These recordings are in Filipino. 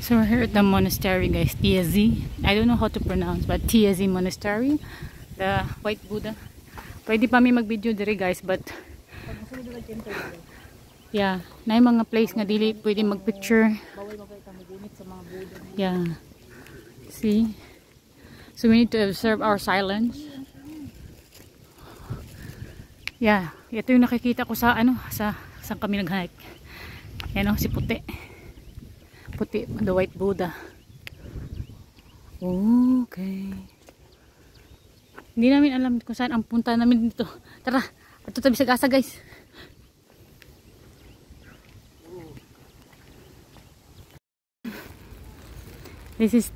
So we're here at the monastery, guys. Tiazi. I don't know how to pronounce, but Tiazi Monastery. The White Buddha. Pwede pa may mag-video dire, guys, but yeah, na yung mga place nga dili pwede mag-picture. Yeah. See? So we need to observe our silence. Yeah, ito yung nakikita ko sa saan kami nag-hike. Yan o, si Puti. Puti, the White Buddha. Okay. Hindi namin alam kung saan ang punta namin dito. Tara, ato tabi sa gasa, guys. This is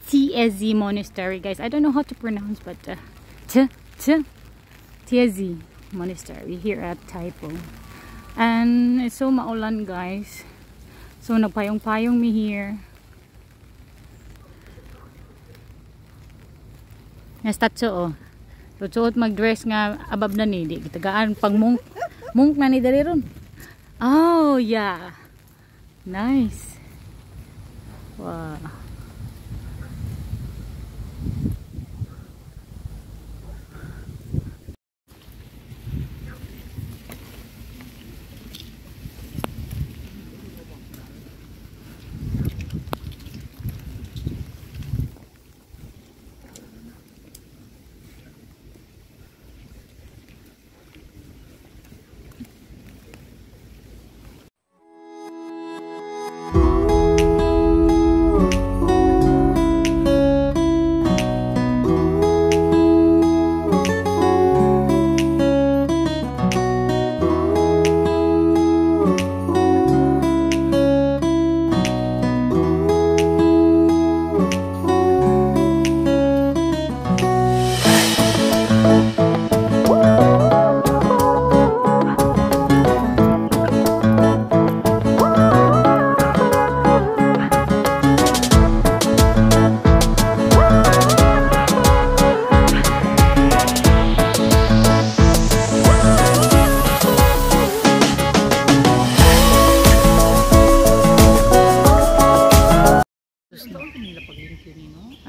Tiazi Monastery, guys. I don't know how to pronounce, but Tiazi Monastery here at Taipo. And it's so maulan, guys. So nagpayong-payong mi here. Nastatso oh. Suot mag-dress nga abab na ni. Di kitagaan pag monk na ni dali ron. Oh yeah. Nice. Wow.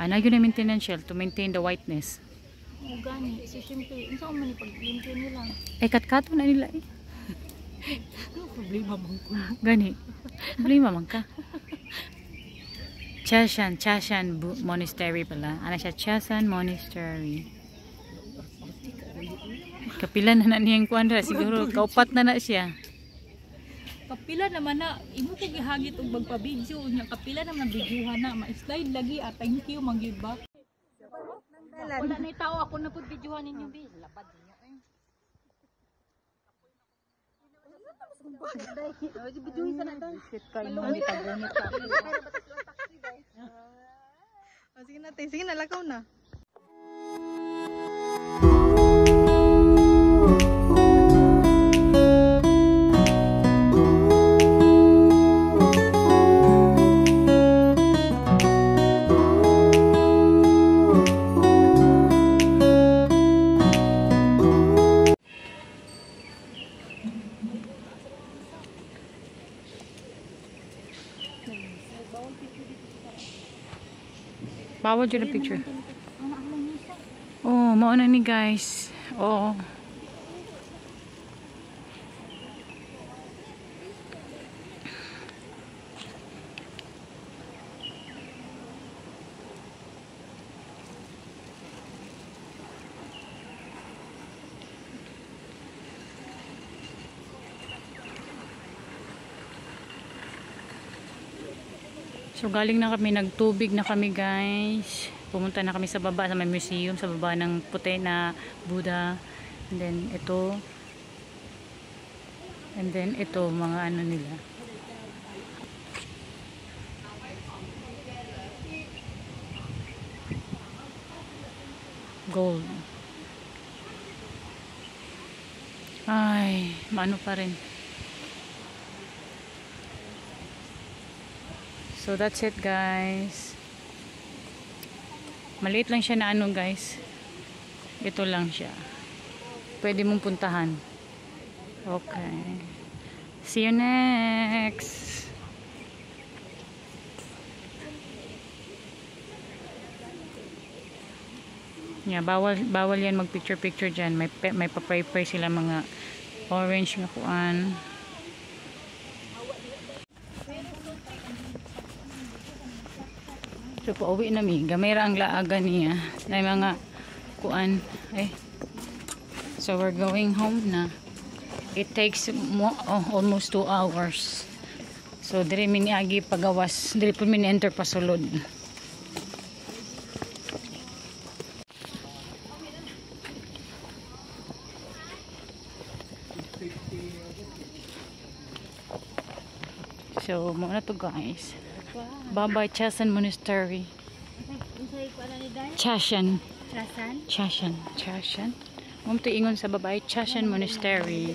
Nagyo na maintenance shell to maintain the whiteness. Oh, gani. So, syempre, isa ko man ipag-limpyo nila. Katkato na nila eh. Ano problema man ko? Gani. Problema man ka. Chashan Monastery pala. Ano siya? Chashan Monastery. Kapilan na niyang kuandra. Siguro kaupat na siya. Kapila naman na, imo ko gihagit og magpa-video nya kapila naman videohan na, ma-slide lagi thank you man gyud ba. Wala na tao ako na pud videohan ninyo bi. Lapad niyo eh. Videohin sa na daw. Shit kay mo ni tagonit ka. Sige natin, sige na lakaw na. Bawal dyan na picture. Oh, mauna ni guys. Oo. So galing na kami, nagtubig na kami guys. Pumunta na kami sa baba, sa may museum, sa baba ng puti na Buddha. And then ito. And then ito, mga ano nila. Gold. Ay, maano pa rin. So that's it guys. Maliit lang siya na ano guys. Ito lang siya. Pwede mong puntahan. Okay. See you next. Yeah, bawal yan mag picture dyan. May pa-pray sila mga orange nga kuan. So pauwi na mi. Gamay ra ang laaga niya. Na mga kuan. So we're going home na. It takes almost 2 hours. So dire mi niagi pagawas. Dire pud mi enter pasulod. So, muna to guys. Bye-bye, Chasan Monastery. Chashan. Chashan? Chashan. Muna to ingon sa babae, Chashan Monastery.